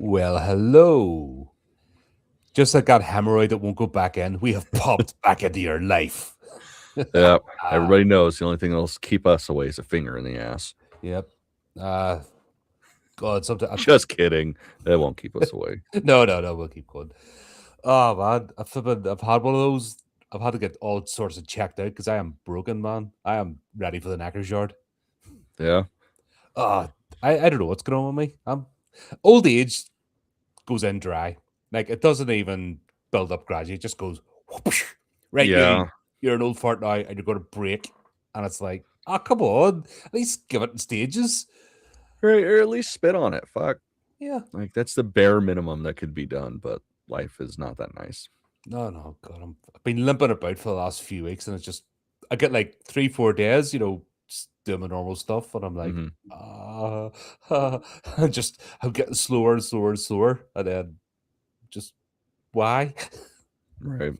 Well, hello. Just like that hemorrhoid that won't go back in, we have popped back into your life. Yep. Everybody knows the only thing that'll keep us away is a finger in the ass. Yep. God, sometimes. Just kidding. That won't keep us away. No, we'll keep going. Oh man, I've had one of those. I've had to get all sorts of checked out because I am broken, man. I am ready for the knacker's yard. Yeah. I don't know what's going on with me. Old age goes in dry. Like it doesn't even build up gradually. It just goes whoosh, right. Yeah. You're an old fart now, and you're going to break. And it's like, oh come on, at least give it in stages. Or at least spit on it. Fuck. Yeah. Like that's the bare minimum that could be done, but life is not that nice. No, God, I've been limping about for the last few weeks, and it's just I get like 3-4 days, just doing my normal stuff, and I'm like, I'm getting slower and slower and slower, and then just why? Right.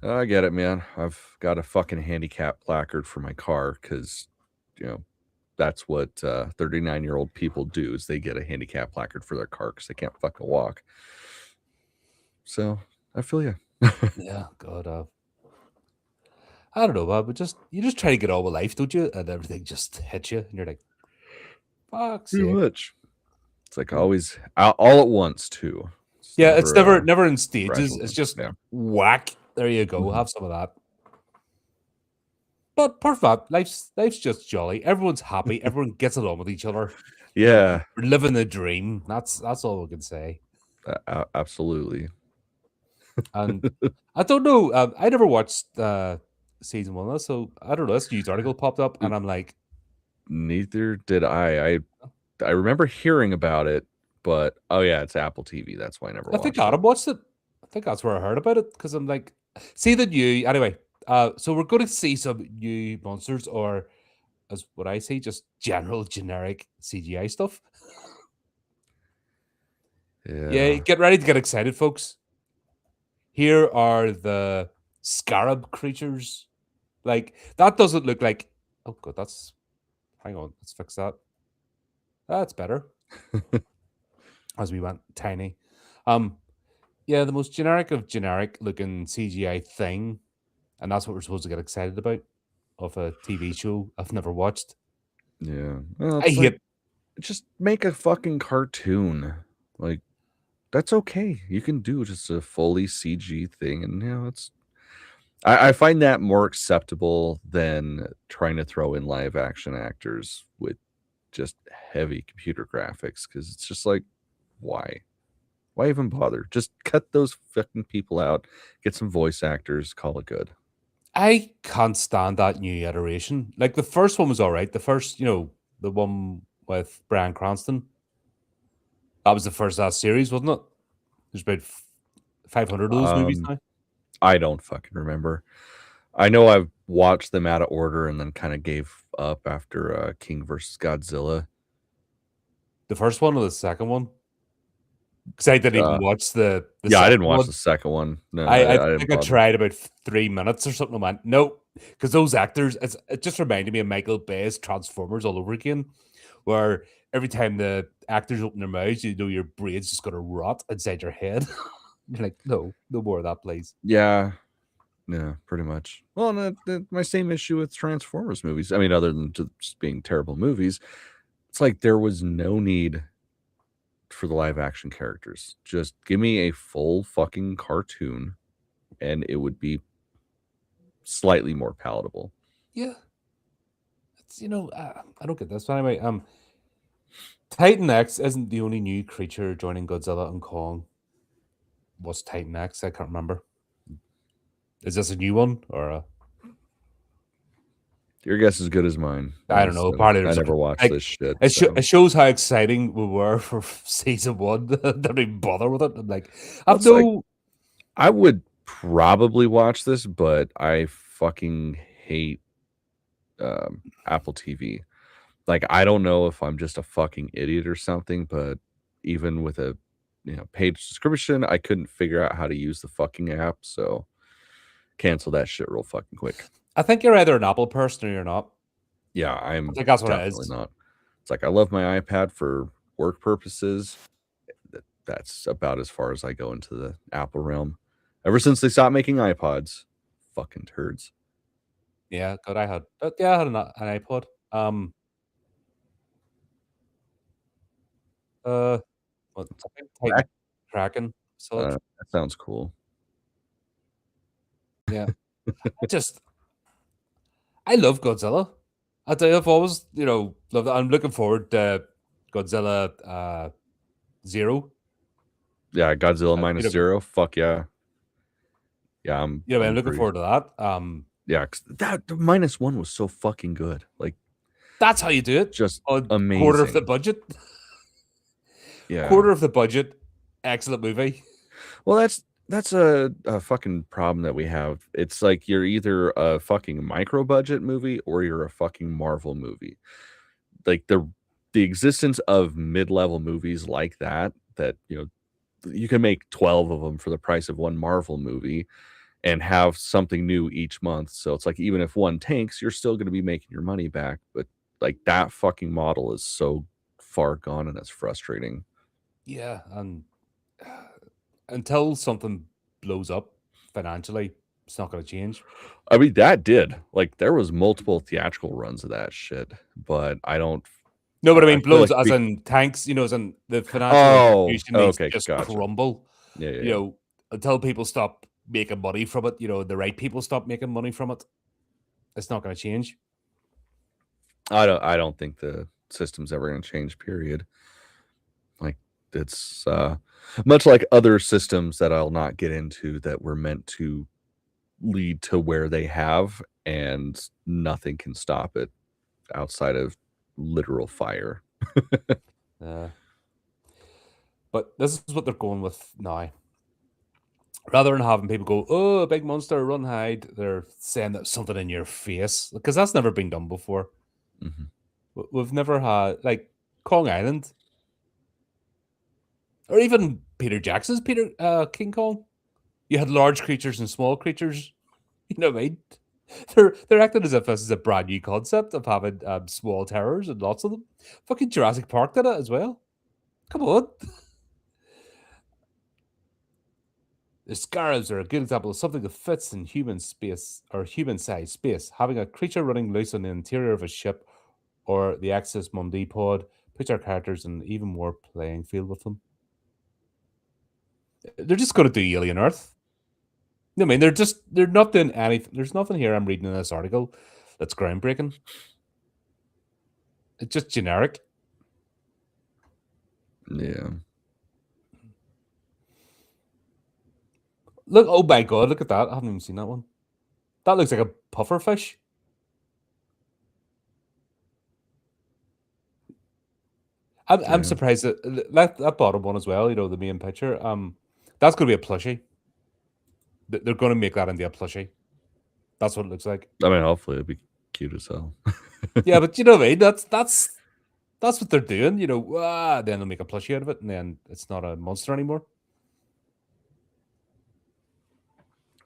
I get it, man. I've got a fucking handicap placard for my car because, that's what 39-year-old people do is they get a handicap placard for their car because they can't fucking walk. So I feel you. Yeah, God, I don't know, man, but you just try to get on with life, don't you? And everything just hits you, and you're like, fuck, Pretty much. It's like always all at once too. It's never in stages. gradual. It's just Yeah. whack. There you go. Have some of that. But perfect. Life's just jolly. Everyone's happy. Everyone gets along with each other. Yeah. We're living the dream. That's all we can say. Absolutely. And I don't know. I never watched season 1, so I don't know. This news article popped up, and I'm like, neither did I. I remember hearing about it, but oh yeah, it's Apple TV. That's why I never watched think Adam watched it. I think that's where I heard about it because I'm like, see the new anyway. So we're going to see some new monsters, or as what I say, just general generic CGI stuff. Yeah, get ready to get excited, folks. Here are the scarab creatures. Like that doesn't look like. Oh god, that's. Hang on, let's fix that. That's better. As we went tiny. Yeah, the most generic of generic looking CGI thing, and that's what we're supposed to get excited about of a TV show I've never watched. Yeah, well, I hate. Just make a fucking cartoon. Like that's okay. You can do just a fully CG thing, and it's. I find that more acceptable than trying to throw in live action actors with just heavy computer graphics because it's just like, why? Why even bother? Just cut those fucking people out, get some voice actors, call it good. I can't stand that new iteration. Like the first one was all right. The first, the one with Bryan Cranston. That was the first that series, wasn't it? There's about 500 of those movies now. I don't fucking remember. I know I've watched them out of order and then kind of gave up after King versus Godzilla. The first one or the second one? Because I didn't even watch the I didn't watch the second one. No, I think I tried about 3 minutes or something. I went, no, because those actors, it just reminded me of Michael Bay's Transformers all over again, where every time the actors open their mouths, your brain's just going to rot inside your head. You're like, no more of that, please. Yeah, pretty much. Well, my same issue with Transformers movies. I mean, other than just being terrible movies, it's like there was no need for the live action characters. Just give me a full fucking cartoon and it would be slightly more palatable. Yeah. It's, I don't get this. But anyway, Titan X isn't the only new creature joining Godzilla and Kong. What's Titan X? I can't remember. Is this a new one or a... Your guess is as good as mine. I don't know. Apparently I never watched this shit. It shows how exciting we were for season 1. Don't even bother with it. I'm like, I would probably watch this, but I fucking hate Apple TV. Like, I don't know if I'm just a fucking idiot or something, but even with a paid subscription, I couldn't figure out how to use the fucking app, so cancel that shit real fucking quick. I think you're either an Apple person or you're not. Yeah, I think that's what it is. Not. It's like I love my iPad for work purposes. that's about as far as I go into the Apple realm. Ever since they stopped making iPods, fucking turds. Yeah, God, I had an iPod. Uh, what something Titan Crack? Kraken. So it's That sounds cool. yeah. I love Godzilla. I tell you, I've always loved it. I'm looking forward to Godzilla Zero. Yeah, Godzilla You minus know, zero. Fuck yeah. Yeah, I'm I'm looking pretty. forward to that. Yeah, 'cause that the minus one was so fucking good. Like, That's how you do it. just On quarter of the amazing. budget. Yeah. Quarter of the budget. Excellent movie. Well, that's a fucking problem that we have. It's like you're either a fucking micro budget movie or you're a fucking Marvel movie. Like the existence of mid-level movies like that, you can make 12 of them for the price of one Marvel movie and have something new each month. So it's like even if one tanks, you're still going to be making your money back, but like that fucking model is so far gone and it's frustrating. Yeah, and until something blows up financially, it's not going to change. I mean, that did. Like, there was multiple theatrical runs of that shit, but No, but I I mean feel blows like as in tanks. As in the financial Oh, institution needs to okay, just gotcha. crumble. Yeah, yeah, You yeah. know, until people stop making money from it. The right people stop making money from it. It's not going to change. I don't think the system's ever gonna change, period. Like, it's, much like other systems that I'll not get into that were meant to lead to where they have, and nothing can stop it outside of literal fire. Uh, but this is what they're going with now. Rather than having people go, "Oh, a big monster, run, hide," they're saying that something in your face because that's never been done before. Mhm. We've never had like Kong Island or even Peter Jackson's King Kong. You had large creatures and small creatures. You know what I mean? They're acting as if this is a brand new concept of having small terrors and lots of them. Fucking Jurassic Park did it as well. Come on. The scarabs are a good example of something that fits in human space or human sized space. Having a creature running loose on the interior of a ship or the Axis Mundi pod puts our characters in an even more playing field with them. They're just going to do Alien Earth. I mean, they're not doing anything. There's nothing here I'm reading in this article that's groundbreaking. It's just generic. Yeah. Look, oh my god, look at that. I haven't even seen that one. That looks like a puffer fish. I'm Yeah. surprised that bottom one as well, the main picture. That's gonna be a plushie. They're gonna make that into a plushie. That's what it looks like. I mean, hopefully it'd be cute as hell. Yeah, but you know what I mean? That's what they're doing, then they'll make a plushie out of it, and then it's not a monster anymore.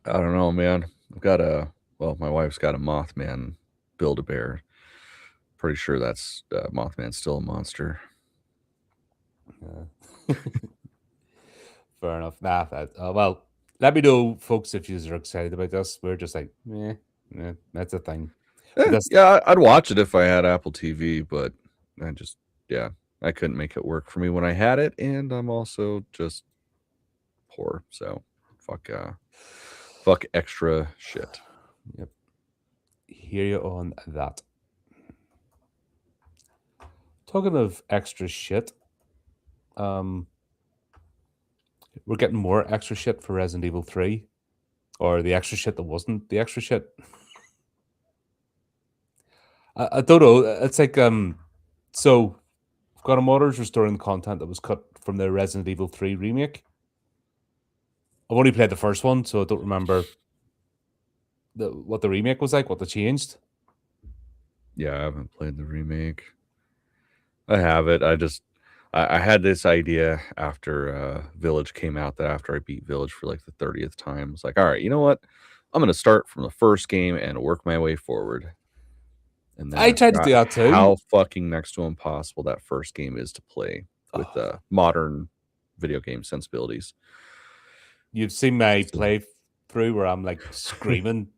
I don't know, man. My wife's got a Mothman Build-A-Bear. Pretty sure that's Mothman's still a monster. Yeah. Fair enough. Nah, well, let me know, folks, if you are excited about this. We're just like, that's a thing. But that's Yeah, I'd watch it if I had Apple TV, but I just, yeah, I couldn't make it work for me when I had it, and I'm also just poor, so fuck extra shit. Yep. Hear you on that. Talking of extra shit, we're getting more extra shit for Resident Evil 3. Or the extra shit that wasn't the extra shit. I don't know. It's like so got a modders restoring the content that was cut from the Resident Evil 3 remake. I've only played the first one, so I don't remember what the remake was like, what they changed. Yeah, I haven't played the remake. I have it. I had this idea after Village came out, that after I beat Village for like the 30th time, it's like, all right, you know what? I'm gonna start from the first game and work my way forward. And then I I tried to forgot do that too. how fucking next to impossible that first game is to play with modern video game sensibilities. You've seen my So, play through where I'm like screaming,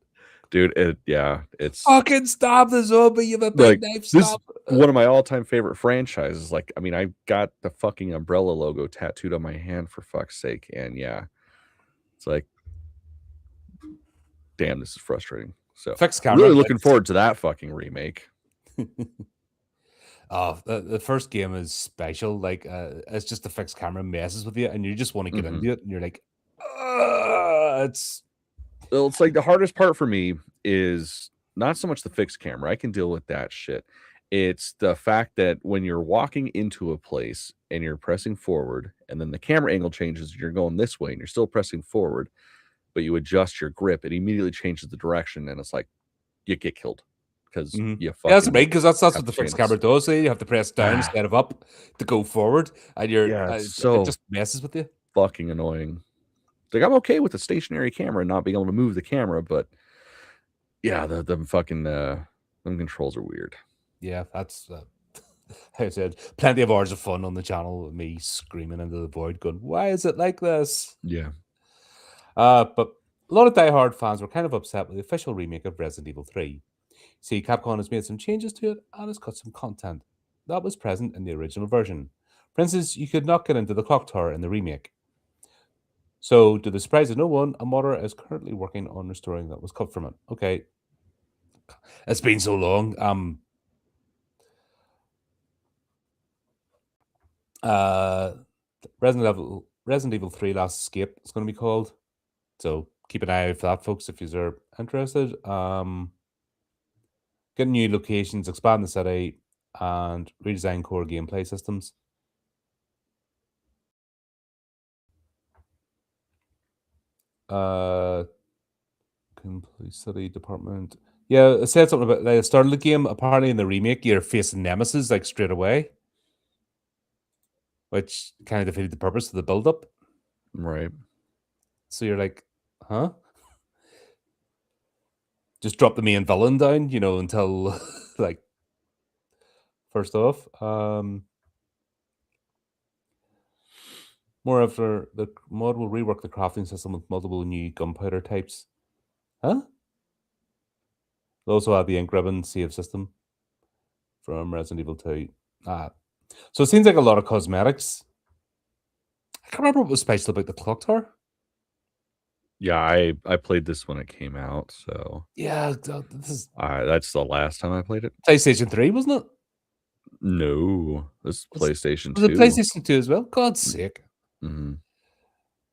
dude, it's "Fucking stop the zombie! You have a big like knife! this Stop!" one of my all-time favorite franchises. Like, I mean, I got the fucking Umbrella logo tattooed on my hand for fuck's sake, and yeah, it's like, damn, this is frustrating. So, Fix camera really looking glitch. forward to that fucking remake. Oh, the first game is special. Like, it's just the fixed camera messes with you, and you just want to get Mhm. into it, and you're like, it's Well, it's like the hardest part for me is not so much the fixed camera. I can deal with that shit. It's the fact that when you're walking into a place and you're pressing forward, and then the camera angle changes, you're going this way, and you're still pressing forward, but you adjust your grip, it immediately changes the direction, and it's like you get killed because mhm. you Yeah, that's fucking right, because that's have what the to fixed change camera this. does. You have to press down Ah, instead of up to go forward, and yeah, it's it so just messes with you. fucking annoying. Like, I'm okay with a stationary camera and not being able to move the camera, but yeah, the fucking them controls are weird. Yeah, that's I said plenty of hours of fun on the channel with me screaming into the void, going, "Why is it like this?" Yeah. But a lot of diehard fans were kind of upset with the official remake of Resident Evil 3. See, Capcom has made some changes to it and has cut some content that was present in the original version. For instance, you could not get into the clock tower in the remake. So, to the surprise of no one, a modder is currently working on restoring that was cut from it. Okay, it's been so long. Uh, Resident Evil 3 Last Escape is going to be called. So keep an eye out for that, folks, if you're interested. Get new locations, expand the city, and redesign core gameplay systems. Complete city department. Yeah, it said something about the start of the game. Apparently, in the remake, you're facing Nemesis like straight away, which kind of defeated the purpose of the build up. Right. So you're like, huh? Just drop the main villain down, until like first off. Moreover, the mod will rework the crafting system with multiple new gunpowder types. Huh? They'll also have the ink ribbon save system from Resident Evil 2. So it seems like a lot of cosmetics. I can't remember what was special about the clock tower. Yeah, I played this when it came out, so Yeah, this is that's the last time I played it. PlayStation 3, wasn't it? No, this is Was, PlayStation was it 2. PlayStation 2 as well? God's sake. Mhm.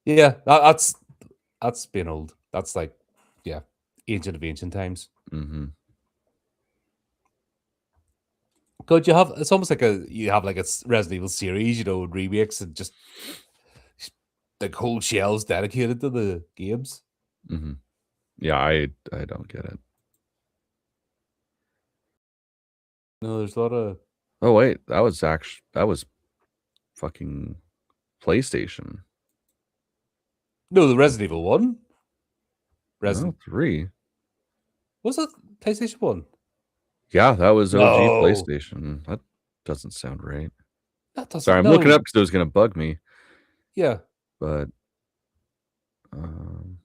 Yeah, that's been old. That's like, yeah, ancient of ancient times. Mhm. God, it's almost like you have like a Resident Evil series, remakes and just like whole shelves dedicated to the games. Mhm. Yeah, I don't get it. No, there's a lot of Oh wait, that was fucking PlayStation. no, the Resident Evil 1. No, Resident 3. was it PlayStation 1? Yeah, that was OG No, PlayStation. That doesn't sound right. that Sorry, doesn't I'm looking no. up because it was gonna bug me, Yeah. but um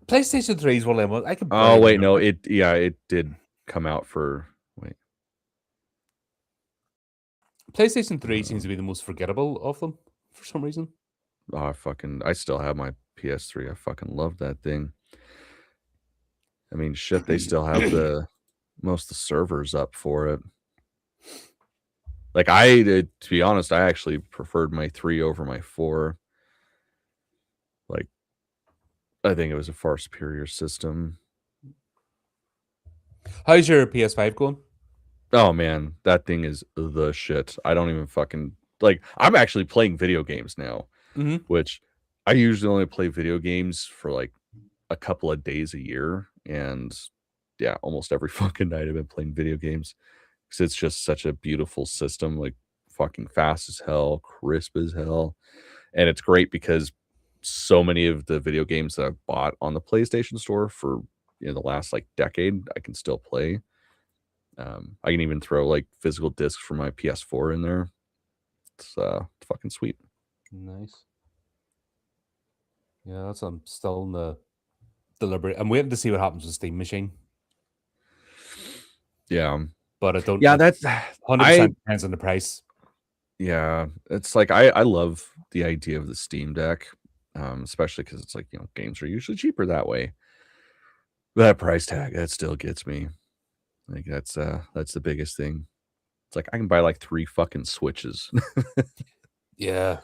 PlayStation 3 is one of them. I can oh barely wait, no, remember. it did come out for wait. PlayStation 3 seems Uh, to be the most forgettable of them for some reason. oh, I still have my PS3. I fucking love that thing. I mean, shit, they still have the most of the servers up for it. Like to be honest, I actually preferred my 3 over my 4. Like, I think it was a far superior system. How's your PS5 going? Oh man, that thing is the shit. I don't even fucking like. I'm actually playing video games now, Mm-hmm. which I usually only play video games for like a couple of days a year, and yeah, almost every fucking night I've been playing video games because it's just such a beautiful system, like fucking fast as hell, crisp as hell, and it's great because so many of the video games that I've bought on the PlayStation Store for the last like decade, I can still play. I can even throw like physical discs from my PS4 in there. It's fucking sweet. Nice. Yeah, that's I'm still in the deliberate. I'm waiting to see what happens with Steam Machine, Yeah, but I don't. yeah. That's 100% depends on the price. Yeah, it's like I love the idea of the Steam Deck, especially because it's like games are usually cheaper that way. That price tag that still gets me. Like that's the biggest thing. It's like I can buy like 3 fucking Switches. Yeah.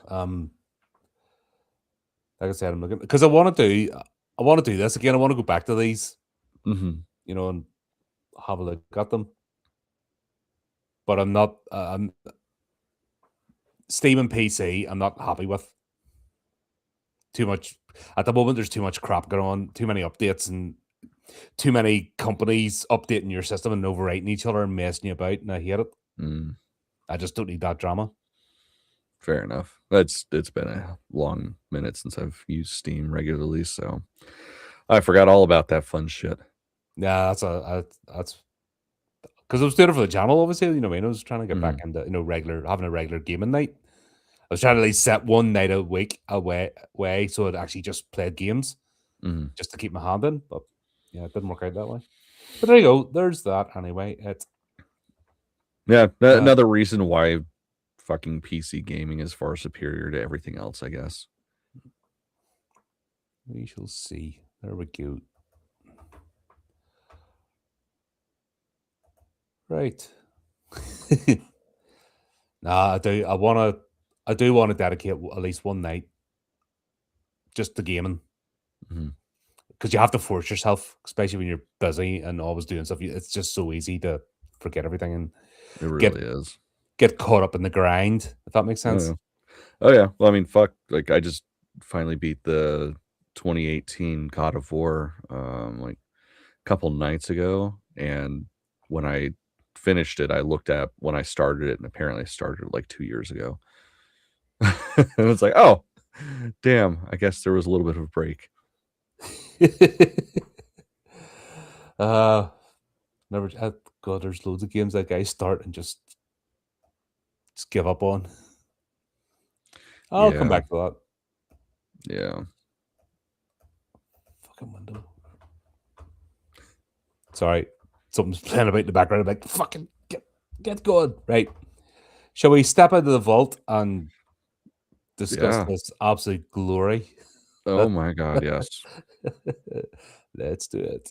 Like I said, I'm looking because I want to do this again. I want to go back to these, Mhm. and have a look at them. But I'm not. I'm Steam and PC. I'm not happy with too much at the moment. There's too much crap going on. Too many updates and too many companies updating your system and overwriting each other and messing you about. And I hate it. Mm, I just don't need that drama. fair enough. It's been a long minute since I've used Steam regularly, so I forgot all about that fun shit. Yeah, that's because I was doing it for the channel, obviously. You know what I mean? I was trying to get back Mhm, into having a regular gaming night. I was trying to set one night a week away so I'd actually just played games mhm. just to keep my hand in. But yeah, it didn't work out that way. But there you go. There's that anyway. Yeah, Uh, another reason why fucking PC gaming is far superior to everything else, I guess. we shall see. There we go. Right. Nah, I do want to dedicate at least one night just to gaming Mhm. because you have to force yourself, especially when you're busy and always doing stuff. It's just so easy to forget everything and It get really is. get caught up in the grind. If that makes Oh, sense. yeah. Oh, yeah. Well, I mean, fuck, like, I just finally beat the 2018 God of War, like, a couple nights ago, and when I finished it, I looked at when I started it, and apparently I started it, like, 2 years ago. And it's like, "Oh, damn, I guess there was a little bit of a break." uh, never. God, there's loads of games that guys start and just give up on. I'll come Yeah, back to that yeah. fucking window. Sorry, something's playing about in the background. I'm like, fucking get going. Right. Shall we step into the vault and discuss Yeah. this absolute glory? Oh my god, yes. Let's do it.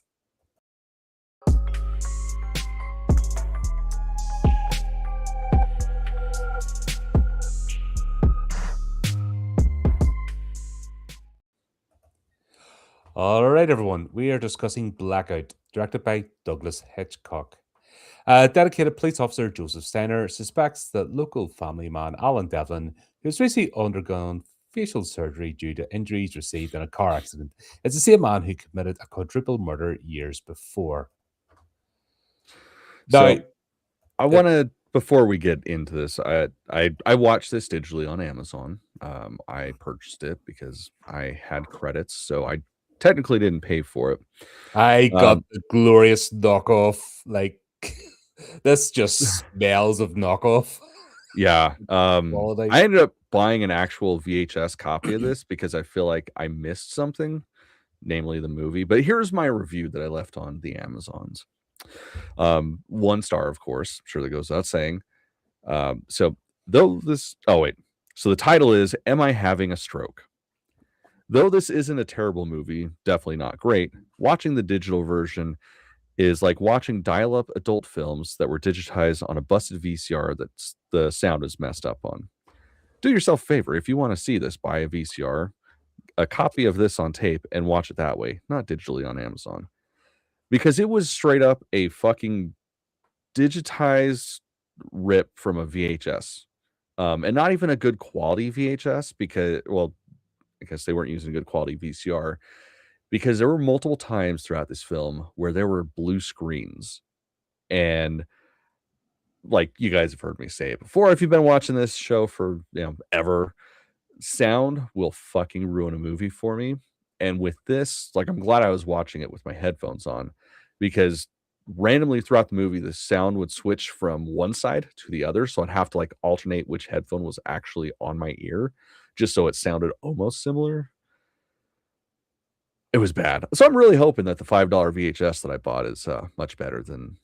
All right, everyone. We are discussing Blackout, directed by Douglas Hitchcock. Dedicated police officer Joseph Steiner suspects that local family man Alan Devlin, who's recently undergone facial surgery due to injuries received in a car accident, is the same man who committed a quadruple murder years before. Now, So, I it, wanna before we get into this, I watched this digitally on Amazon. I purchased it because I had credits, so I technically didn't pay for it. I got Um, the glorious knockoff. Like, this just smells of knockoff yeah, quality. I ended up buying an actual VHS copy of this because I feel like I missed something, namely the movie, but here's my review that I left on the Amazons. 1 star, of course, I'm sure that goes without saying. So though this oh, wait. So the title is Am I Having a Stroke? Though this isn't a terrible movie, definitely not great, watching the digital version is like watching dial-up adult films that were digitized on a busted VCR that's the sound is messed up on. Do yourself a favor, if you want to see this, buy a VCR, a copy of this on tape, and watch it that way, not digitally on Amazon. Because it was straight up a fucking digitized rip from a VHS. And not even a good quality VHS because, well, I guess they weren't using good quality VCR because there were multiple times throughout this film where there were blue screens. And like you guys have heard me say it before, if you've been watching this show for, ever, sound will fucking ruin a movie for me. And with this, like, I'm glad I was watching it with my headphones on because randomly throughout the movie, the sound would switch from one side to the other, so I'd have to, like, alternate which headphone was actually on my ear, just so it sounded almost similar. It was bad. So I'm really hoping that the $5 VHS that I bought is, much better than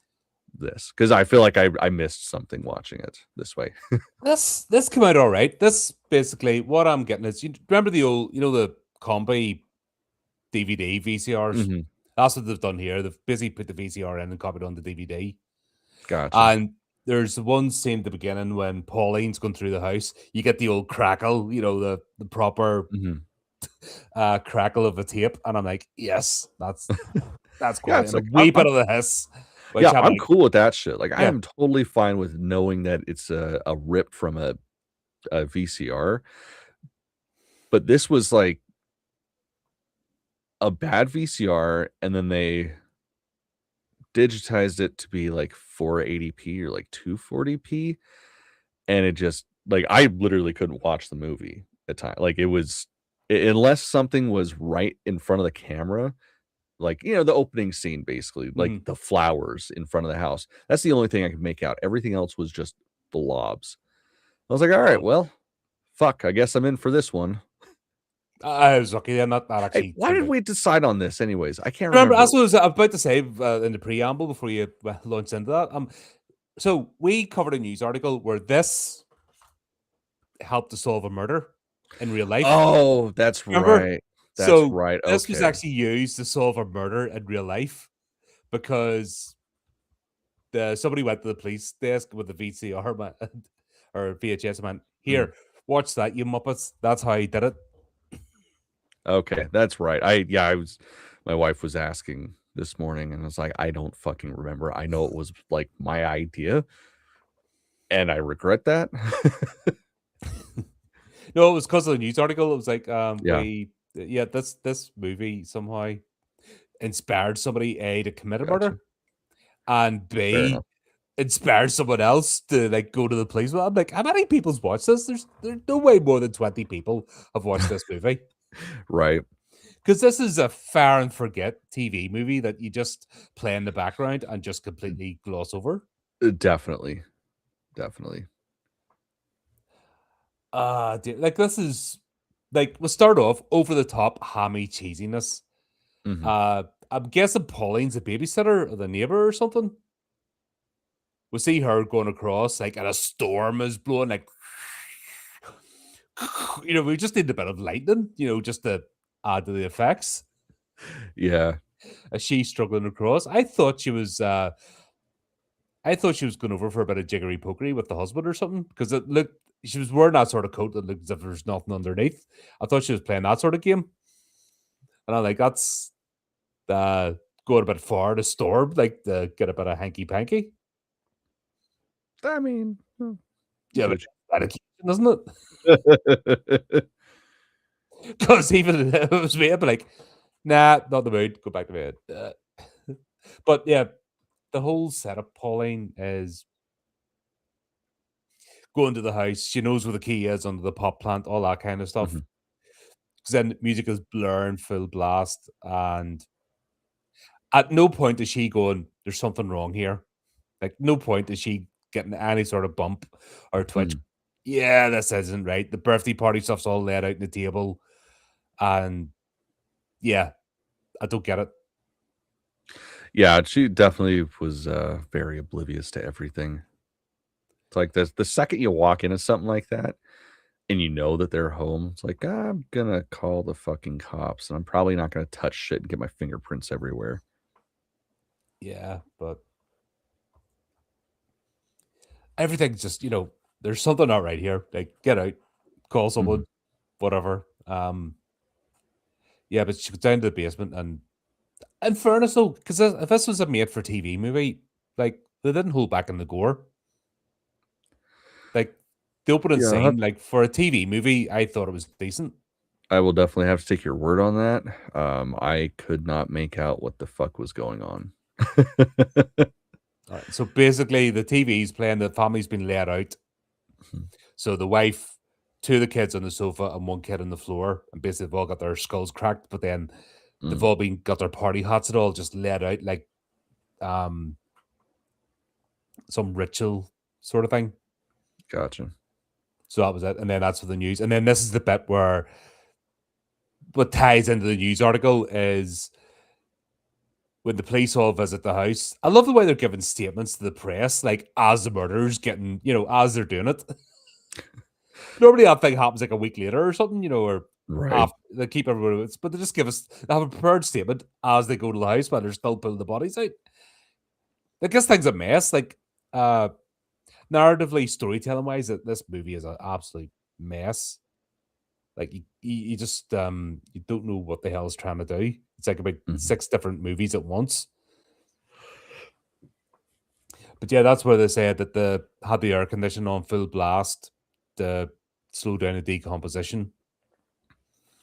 this, because I feel like I missed something watching it this way. This came out all right. This basically what I'm getting is, you remember the old, the combi DVD VCRs? Mhm. That's what they've done here. They've basically put the VCR in and copied on the DVD. Gotcha. And there's one scene at the beginning when Pauline's going through the house. You get the old crackle, the proper Mhm. crackle of a tape, and I'm like, yes, that's Yeah, quality, it's and a like, wee bit of the hiss, which yeah, I'm I'm like, cool with that shit. Like, I yeah, am totally fine with knowing that it's a rip from a VCR, but this was, like, a bad VCR, and then they digitized it to be, like, 480p or, like, 240p, and it just like, I literally couldn't watch the movie at time like, it was unless something was right in front of the camera, like, the opening scene, basically, like, mhm. the flowers in front of the house. That's the only thing I could make out. Everything else was just blobs. I was like, "Alright, Oh, well, fuck, I guess I'm in for this one." I was lucky, and that Hey, actually why turned did out. we decide on this anyways? I can't Remember, remember. that's what I was about to say in the preamble before you launched into that. So we covered a news article where this helped to solve a murder in real life. Oh, that's Remember? right. That's So right, this was okay. actually used to solve a murder in real life because somebody went to the police desk with the VCR or VHS and went, Mhm. "Here, watch that, you muppets." That's how he did it. Okay, that's right. I was my wife was asking this morning, and I was like, "I don't fucking remember. I know it was, like, my idea, and I regret that." No, it was because of the news article. It was like, Yeah, yeah, this movie somehow inspired somebody A to commit a gotcha. murder, and Fair B enough. inspired someone else to like go to the police. Well, I'm like, how many people's watched this? There's no way more than 20 people have watched this movie. Right. Because this is a fire and forget TV movie that you just play in the background and just completely gloss over. Definitely, definitely. Like this is like we'll start off over the top hammy cheesiness. Mhm. Uh, I'm guessing Pauline's a babysitter or the neighbor or something. We see her going across like and a storm is blowing like we just need a bit of lightning, just to add to the effects. Yeah. As she's struggling across. I thought she was going over for a bit of jiggery pokery with the husband or something because it looked she was wearing that sort of coat that looked as if there's nothing underneath. I thought she was playing that sort of game, and I'm like, that's uh, going a bit far to storm, like to get a bit of hanky panky. I mean, Yeah, but what that occasion, isn't it? you Because even if it was me, I'd be like, nah, not in the mood. Go back to bed. But yeah, the whole setup, Pauline is going to the house. She knows where the key is under the pot plant, all that kind of stuff. Mhm. Because then music is blaring full blast, and at no point is she going, "There's something wrong here." Like no point is she getting any sort of bump or twitch. Mhm. Yeah, this isn't right. The birthday party stuff's all laid out on the table, and yeah, I don't get it. Yeah, she definitely was, very oblivious to everything. It's like the second you walk into something like that and you know that they're home, it's like, "I'm gonna call the fucking cops, and I'm probably not gonna touch shit and get my fingerprints everywhere." Yeah, but everything's just there's something not right here. Like get out, call Mhm. someone, whatever. Yeah, but she goes down to the basement, and in fairness though, because if this was a made for TV movie, like they didn't hold back in the gore. Like the opening Yeah, scene, like for a TV movie, I thought it was decent. I will definitely have to take your word on that. I could not make out what the fuck was going on. So basically, the TV's playing, the family's been laid out. Mhm. So the wife, two of the kids on the sofa, and one kid on the floor, and basically they've all got their skulls cracked. But then they've Mm. all been got their party hats and all just laid out like um, some ritual sort of thing. Gotcha. So that was it. And then that's for the news. And then this is the bit where what ties into the news article is when the police all visit the house. I love the way they're giving statements to the press, like as the murderers getting, as they're doing it. Normally that thing happens like a week later or something, or Right. after they keep everyone, but they just they have a prepared statement as they go to the house while they're still pulling the bodies out. Like this thing's a mess. Like narratively, storytelling wise, this movie is an absolute mess. Like you just you don't know what the hell is trying to do. It's like about 6 different movies at once. But yeah, that's where they said that they had the air conditioning on full blast to slow down the decomposition.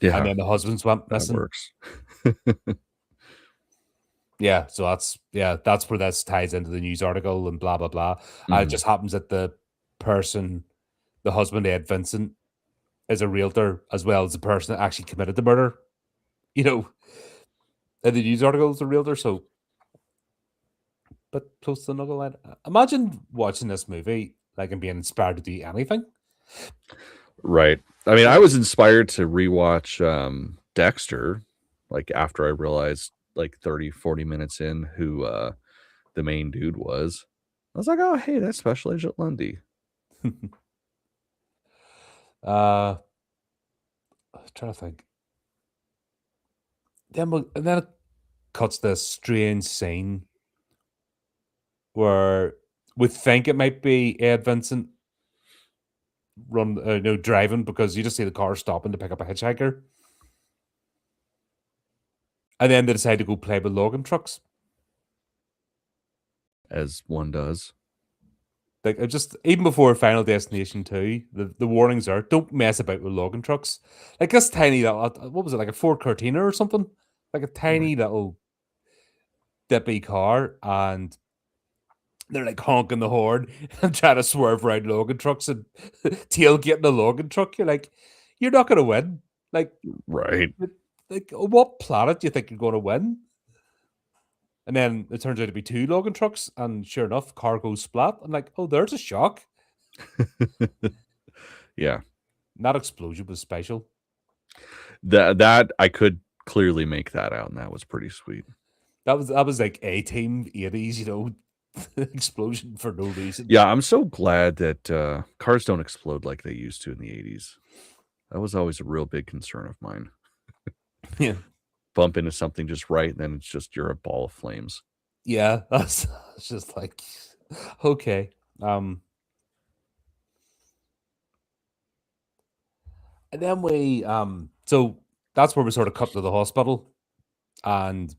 Yeah. And then the husbands went That missing. works. Yeah, so that's where this ties into the news article and blah blah blah. It just happens that the husband Ed Vincent, is a realtor as well as the person that actually committed the murder. In the news article is a realtor, so but close to the knuckle line. Imagine watching this movie like and being inspired to do anything. Right. I mean, I was inspired to rewatch Dexter, like after I realized like 30, 40 minutes in who the main dude was. I was like, oh, hey, that's Special Agent Lundy. I'm trying to think. And then it cuts this strange scene where we think it might be Ed Vincent driving, because you just see the car stopping to pick up a hitchhiker. And then they decide to go play with logging trucks. As one does. Like, just even before Final Destination 2, the warnings are don't mess about with logging trucks. Like this tiny little, what was it, like a Ford Cortina or something? Like a tiny little dippy car, and they're like honking the horn and trying to swerve around logging trucks and tailgating the logging truck. You're like, you're not going to win. Like, right. Like, what planet do you think you're going to win? And then it turns out to be 2 logging trucks, and sure enough, car goes splat. I'm like, oh, there's a shock. Yeah. And that explosion was special. That I could clearly make that out, and that was pretty sweet. That was like A-Team 80s, explosion for no reason. Yeah, I'm so glad that cars don't explode like they used to in the 80s. That was always a real big concern of mine. Yeah. Bump into something just right, and then it's just you're a ball of flames. Yeah, that's just like, okay. And then we so that's where we sort of cut to the hospital, and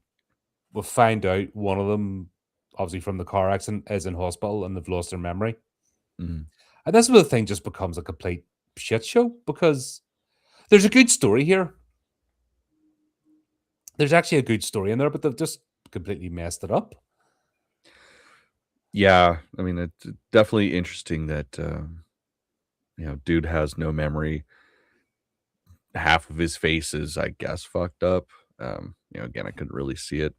we find out one of them, obviously from the car accident, is in hospital and they've lost their memory. Mhm. And this is where the thing just becomes a complete shit show, because there's a good story here. There's actually a good story in there, but they've just completely messed it up. Yeah, I mean, it's definitely interesting that dude has no memory. Half of his face is, I guess, fucked up. Again, I couldn't really see it.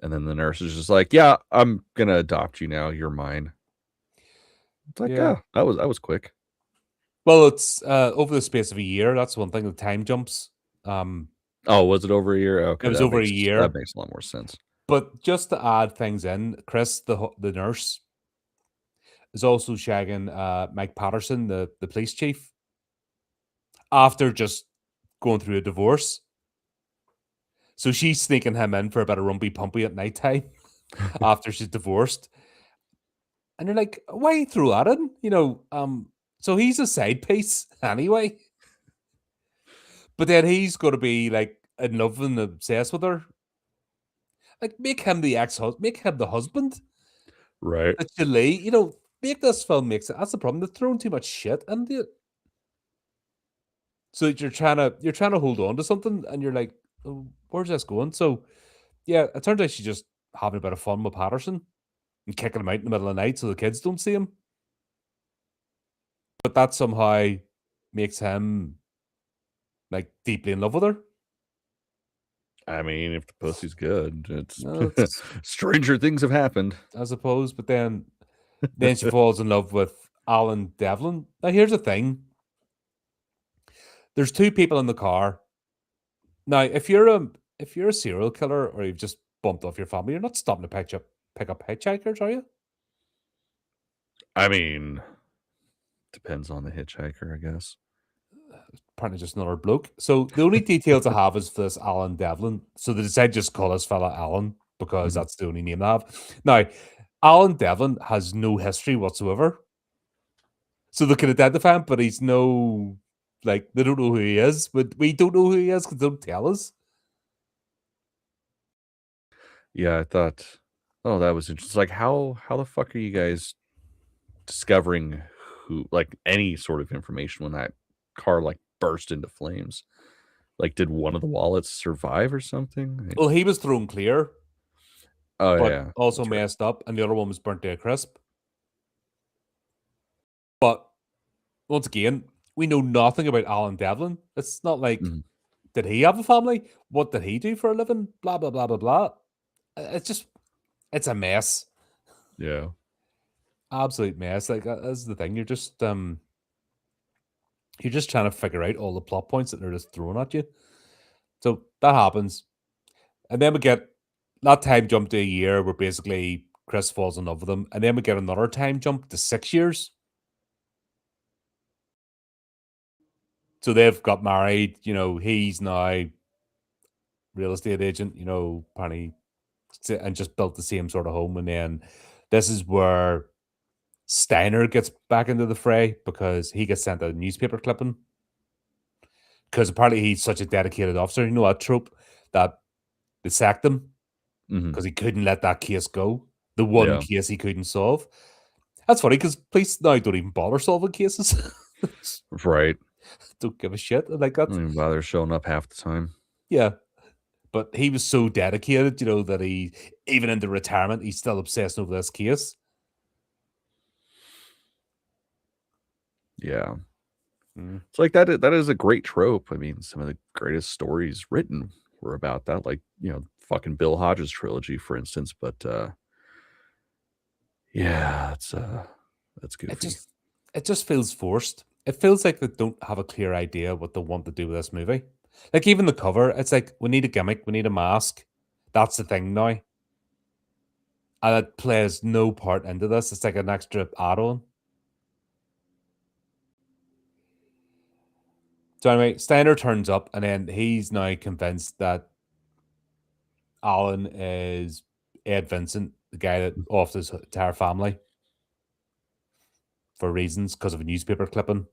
And then the nurse is just like, "Yeah, I'm gonna adopt you now. You're mine." It's like, Yeah. that was quick. Well, it's over the space of a year. That's one thing. The time jumps. Oh, was it over a year? It Okay, was that over a makes year. that makes a lot more sense. But just to add things in, Chris, the nurse, is also shagging Mike Patterson, the police chief, after just going through a divorce. So she's sneaking him in for a bit of rumpy pumpy at night time after she's divorced. And you're like, why throw that in? So he's a side piece anyway. But then he's going to be like in love and obsessed with her. Like, make him the ex-husband, make him the husband. Right. That you lay, make this film make sense. That's the problem. They're throwing too much shit into it. So you're trying to hold on to something, and you're like, oh, where's this going? So yeah, it turns out she's just having a bit of fun with Patterson and kicking him out in the middle of the night so the kids don't see him. But that somehow makes him like deeply in love with her. I mean, if the pussy's good, it's No, it's stranger things have happened. I suppose. But then she falls in love with Alan Devlin. Now here's the thing: there's two people in the car. Now, if you're a serial killer or you've just bumped off your family, you're not stopping to pick up hitchhikers, are you? I mean, depends on the hitchhiker, I guess. Apparently just another bloke. So the only details I have is this Alan Devlin. So they decided just call this fella Alan because Mhm. that's the only name they have. Now, Alan Devlin has no history whatsoever. So they can identify him, but he's no like they don't know who he is. But we don't know who he is because they don't tell us. Yeah, I thought, oh, that was interesting. Like, how the fuck are you guys discovering who, like, any sort of information when that car like burst into flames? Like, did one of the wallets survive or something? Like, Well, he was thrown clear, oh but yeah, also that's right. messed up, and the other one was burnt to a crisp. But once again, we know nothing about Alan Devlin. It's not like Mhm. did he have a family? What did he do for a living? Blah blah blah blah blah. It's just it's a mess. Yeah. Absolute mess. Like that's the thing. You're just trying to figure out all the plot points that they're just throwing at you. So that happens. And then we get that time jump to a year where basically Chris falls in love with him. And then we get another time jump to 6 years. So they've got married. He's now real estate agent, apparently, and just built the same sort of home. And then this is where Steiner gets back into the fray because he gets sent a newspaper clipping because apparently he's such a dedicated officer. You know that trope that they sacked him Mhm. because he couldn't let that case go. The one Yeah. case he couldn't solve. That's funny because police now don't even bother solving cases. Right. Don't give a shit. Like I don't that's even bother showing up half the time. yeah. But he was so dedicated, that he even into retirement, he's still obsessed over this case. Yeah. Mm. It's like that is a great trope. I mean, some of the greatest stories written were about that, like, fucking Bill Hodges trilogy, for instance. But yeah, that's It goofy. just it just feels forced. It feels like they don't have a clear idea what they want to do with this movie. Like even the cover, it's like we need a gimmick, we need a mask. That's the thing now. And it plays no part into this. It's like an extra add-on. So anyway, Steiner turns up and then he's now convinced that Alan is Ed Vincent, the guy that offed his entire family for reasons because of a newspaper clipping.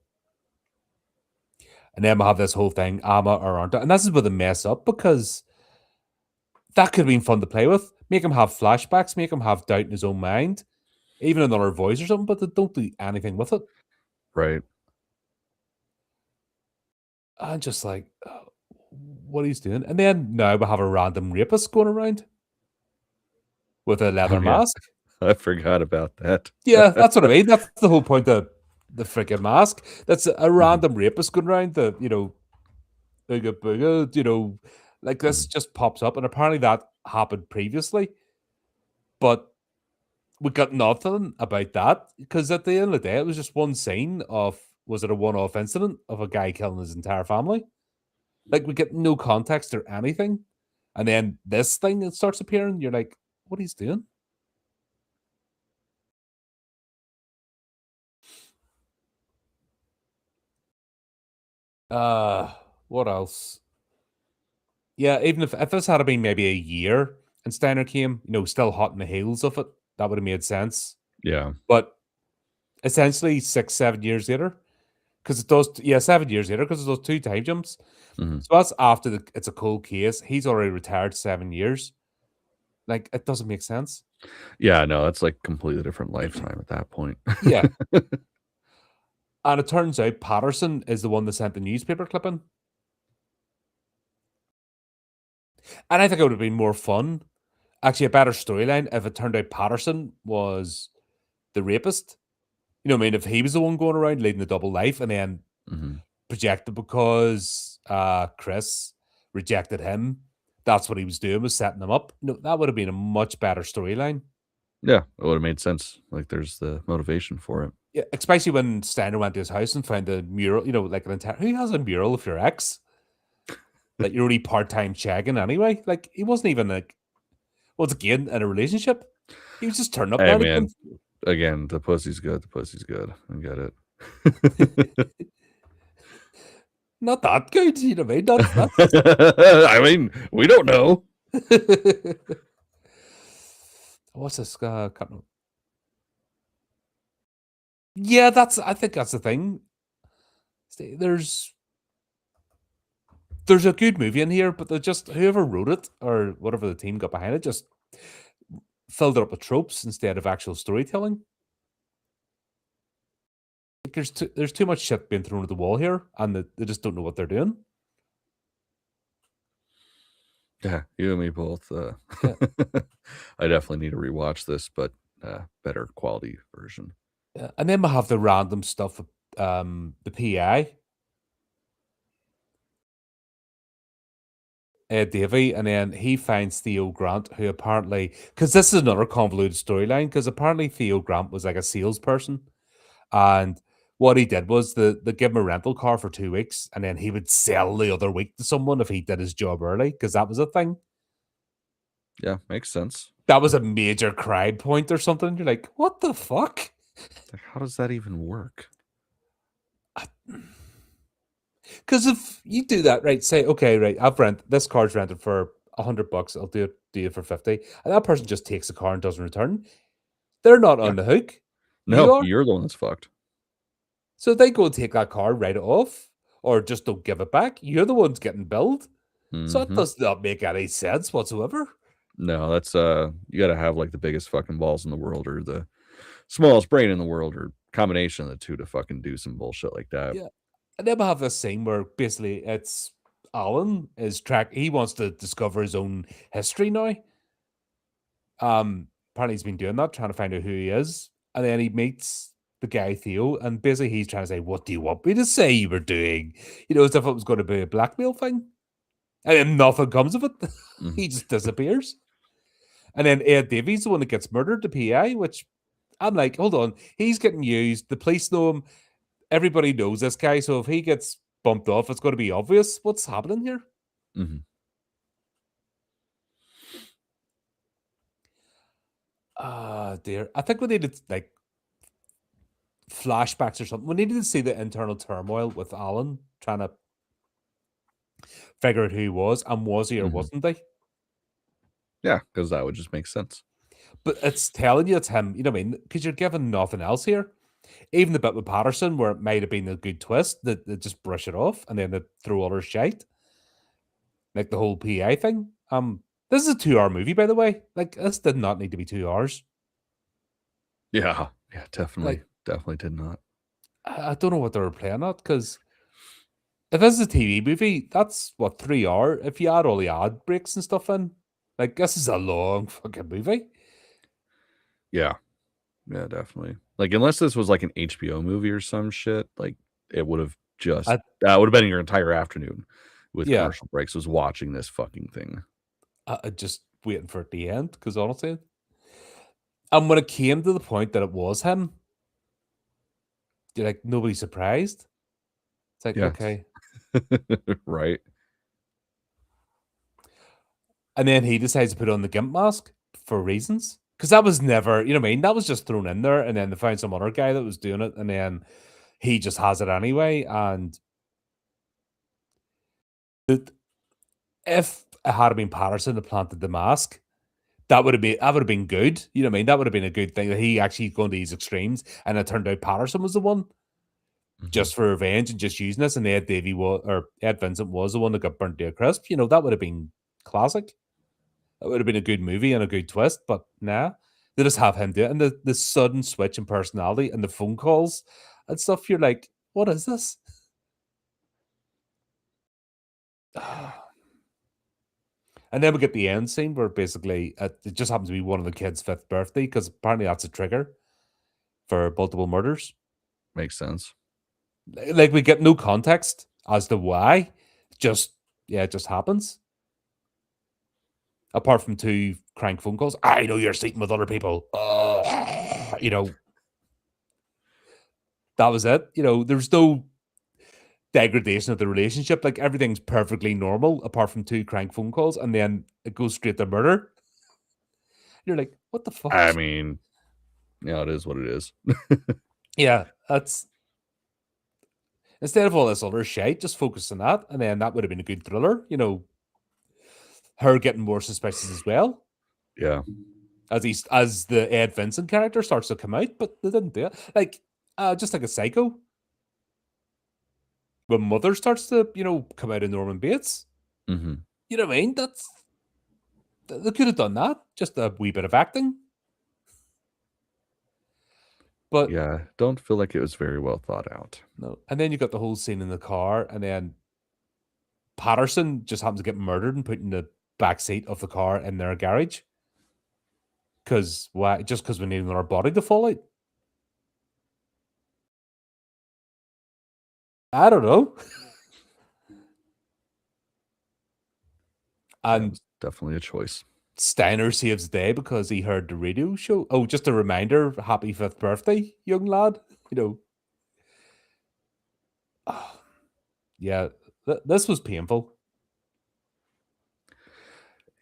And then we'll have this whole thing, Ama or aren't. And this is where they mess up because that could have been fun to play with. Make him have flashbacks, make him have doubt in his own mind, even another voice or something, but they don't do anything with it. Right. I'm just like, what he's doing. And then now we have a random rapist going around with a Oh leather yeah. mask. I forgot about that. Yeah, that's what I mean. That's the whole point of the freaking mask. That's a Mhm, random rapist going around the, booga booga, like this mhm. just pops up. And apparently that happened previously, but we got nothing about that because at the end of the day, it was just one scene of, was it a one off incident of a guy killing his entire family? Like we get no context or anything. And then this thing that starts appearing, you're like, what he's doing? Uh, what else? Yeah, even if this had been maybe a year and Steiner came, still hot in the heels of it, that would have made sense. Yeah. But essentially 6, 7 years later, because it does, yeah, 7 years later, because it does two time jumps. Mhm. So that's after it's a cold case. He's already retired 7 years. Like, it doesn't make sense. Yeah, no, it's like completely different lifetime at that point. Yeah. And it turns out Patterson is the one that sent the newspaper clipping. And I think it would have been more fun, actually, a better storyline if it turned out Patterson was the rapist. You know what I mean? If he was the one going around leading a double life and then Mhm. projected because Chris rejected him that's what he was doing, was setting them up. No, that would have been a much better storyline. Yeah, it would have made sense. Like, there's the motivation for it. Yeah, especially when Steiner went to his house and found a mural, like an entire, who has a mural of your ex? Like, you're only part-time shagging anyway. Like, he wasn't even like, once again, in a relationship. He was just turning up Hey, now and man. again. Again, the pussy's good. The pussy's good. I get it. Not that good, you know what I mean? That's I mean, we don't know. what's this? Can't remember. Yeah, I think that's the thing. There's a good movie in here, but they just, whoever wrote it or whatever the team got behind it, just filled it up with tropes instead of actual storytelling. Like, there's too much shit being thrown at the wall here, and they just don't know what they're doing. Yeah, you and me both. Yeah. I definitely need to rewatch this, but better quality version. Yeah. And then we have the random stuff with the PI, Ed Davey, and then he finds Theo Grant, who apparently, because this is another convoluted storyline, because apparently Theo Grant was like a salesperson, and what he did was they give him a rental car for 2 weeks, and then he would sell the other week to someone if he did his job early, because that was a thing. Yeah, makes sense. That was a major crime point or something. You're like, what the fuck? Like, how does that even work? Because if you do that, right, say, okay, right, this car's rented for $100, I'll do it for 50, and that person just takes the car and doesn't return, they're not Yeah. on the hook. You No, are. you're the one that's fucked. So they go and take that car, write it off, or just don't give it back. You're the ones getting billed. So it Mm-hmm. does not make any sense whatsoever. No, that's you got to have like the biggest fucking balls in the world, or the smallest brain in the world, or combination of the two to fucking do some bullshit like that. Yeah. And then we have this scene where basically it's Alan he wants to discover his own history now. Apparently he's been doing that, trying to find out who he is. And then he meets the guy Theo, and basically he's trying to say, what do you want me to say you were doing? As if it was going to be a blackmail thing. And then nothing comes of it. Mhm. He just disappears. And then Ed Davies, the one that gets murdered, the PI, which I'm like, hold on, he's getting used. The police know him. Everybody knows this guy. So if he gets bumped off, it's going to be obvious what's happening here. Mhm. Ah, dear. I think we needed like flashbacks or something. We needed to see the internal turmoil with Alan trying to figure out who he was, and was he or Mhm. wasn't he? Yeah, because that would just make sense. But it's telling you it's him, you know what I mean? Because you're given nothing else here. Even the bit with Patterson, where it might have been a good twist, that they just brush it off and then they throw all her shite. Like the whole PI thing. This is a 2-hour movie, by the way. Like, this did not need to be 2 hours. Yeah, definitely, Like, definitely did not. I don't know what they were playing at, because if this is a TV movie, that's what, 3 hour. If you add all the ad breaks and stuff in, like, this is a long fucking movie. Yeah, definitely. Like, unless this was like an HBO movie or some shit, like it would have just that would have been your entire afternoon with Yeah. commercial breaks, was watching this fucking thing. I just waiting for it to end, because honestly, and when it came to the point that it was him, you're like, nobody's surprised. It's like, Yes. okay. Right. And then he decides to put on the gimp mask for reasons. Because that was never, you know what I mean? That was just thrown in there, and then they found some other guy that was doing it, and then he just has it anyway. And if it had been Patterson that planted the mask, that would have been good. You know what I mean? That would have been a good thing, that he actually gone to these extremes, and it turned out Patterson was the one just for revenge and just using this, and Ed Vincent was the one that got burnt to a crisp. That would have been classic. It would have been a good movie and a good twist, but nah. They just have him do it. And the sudden switch in personality and the phone calls and stuff, you're like, what is this? And then we get the end scene where basically it just happens to be one of the kids' 5th birthday, because apparently that's a trigger for multiple murders. Makes sense. Like, we get no context as to why. It just happens. apart from 2 crank phone calls. I know you're sleeping with other people. You know, that was it. You know, there's no degradation of the relationship. Like everything's perfectly normal apart from 2 crank phone calls, and then it goes straight to murder. You're like, what the fuck? I mean, yeah, it is what it is. Yeah, that's instead of all this other shit, just focus on that, and then that would have been a good thriller. You know, her getting more suspicious as well Yeah. as the Ed Vincent character starts to come out, but they didn't do it. Like, just like a Psycho, when Mother starts to come out of Norman Bates. Mm-hmm. You know what I mean? They could have done that, just a wee bit of acting. But yeah, don't feel like it was very well thought out. no. And then you got the whole scene in the car, and then Patterson just happens to get murdered and put in the back seat of the car in their garage. Because why? Just because we need another body to fall out? I don't know. And definitely a choice. Steiner saves the day because he heard the radio show. Oh, just a reminder, happy 5th birthday, young lad. You know. Yeah, this was painful.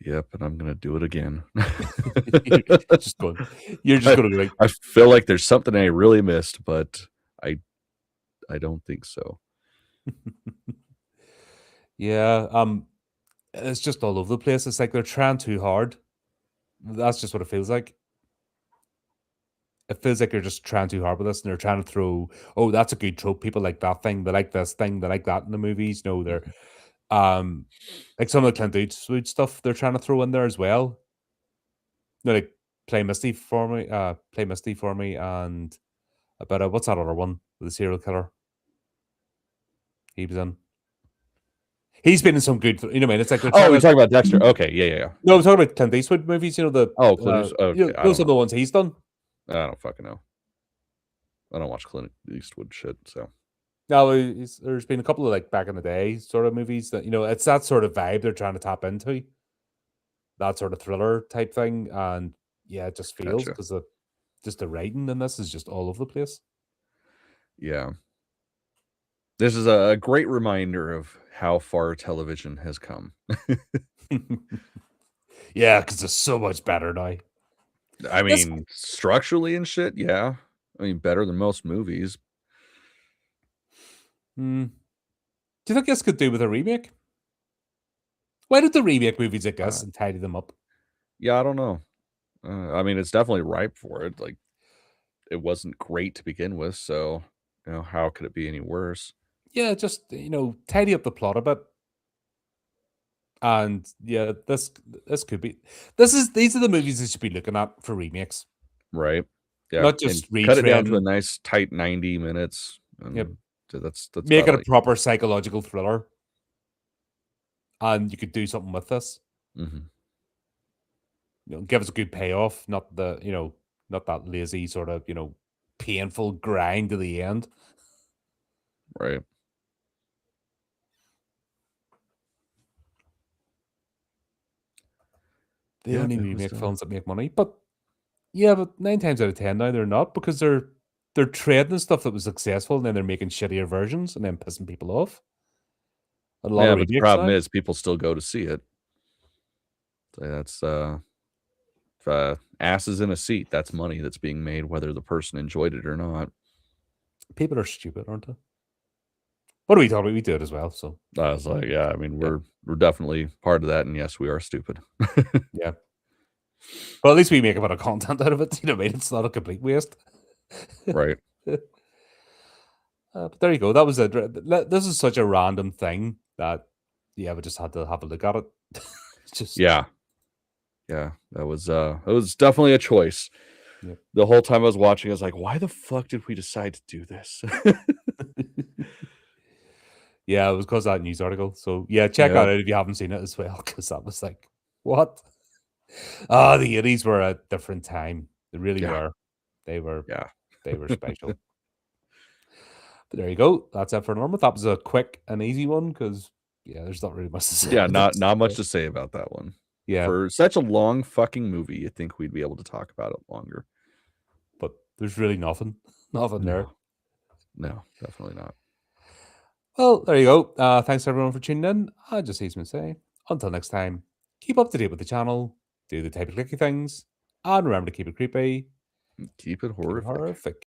Yep, and I'm gonna do it again. You're just going to be like, I feel like there's something I really missed, but I don't think so. Yeah, it's just all over the place. It's like they're trying too hard. That's just what it feels like. It feels like they're just trying too hard with this, and they're trying to throw, oh, that's a good trope. People like that thing. They like this thing. They like that in the movies. No, they're like some of the Clint Eastwood stuff they're trying to throw in there as well. You know, like play Misty for me, and a bit of what's that other one with the serial killer? He was in. He's been in some good, you know what I mean? It's like they're Oh, you're talking about Dexter. Okay, yeah. No, I'm talking about Clint Eastwood movies. You know the Clint Eastwood. Okay, you know some of the ones he's done. I don't fucking know. I don't watch Clint Eastwood shit. So no, there's been a couple of like back in the day sort of movies that it's that sort of vibe they're trying to tap into, that sort of thriller type thing, and yeah, it just feels because just the writing in this is just all over the place. Yeah, this is a great reminder of how far television has come. Yeah, because it's so much better now. I mean, structurally and shit, yeah. I mean, better than most movies. Do you think this could do with a remake? Why did the remake movies like this and tidy them up? Yeah, I don't know. I mean, it's definitely ripe for it. Like, it wasn't great to begin with, so how could it be any worse? Yeah, just tidy up the plot a bit. And yeah, this could be. These are the movies you should be looking at for remakes, right? Yeah, not just cut it down to a nice tight 90 minutes. Yep, that's make it a proper psychological thriller, and you could do something with this. Give us a good payoff, not not that lazy sort of painful grind to the end. Right. They only remake films that make money, but 9 times out of 10 now they're not, because they're trading stuff that was successful and then they're making shittier versions and then pissing people off. But the problem is people still go to see it. So that's asses in a seat. That's money that's being made, whether the person enjoyed it or not. People are stupid, aren't they? What are we talking about? We do it as well. So I was like, yeah, I mean, we're definitely part of that, and yes, we are stupid. Yeah. Well, at least we make a bit of content out of it. You know what I mean? It's not a complete waste. Right. But there you go. That was this is such a random thing that we just had to have a look at it. Yeah, that was definitely a choice. Yep. The whole time I was watching, I was like, why the fuck did we decide to do this? Yeah, it was because of that news article. So yeah, check out it if you haven't seen it as well, because that was like, what? The 80s were a different time. They really were. They were special. But there you go. That's it for Norma. That was a quick and easy one because there's not really much to say. Yeah, not much to say about that one. Yeah, For such a long fucking movie, you'd think we'd be able to talk about it longer. but there's really nothing, nothing there. No, definitely not. Well, there you go. Thanks everyone for tuning in. I just need to say, until next time, keep up to date with the channel, do the type of clicky things, and remember to keep it creepy, Keep it keep it horrific. horrific.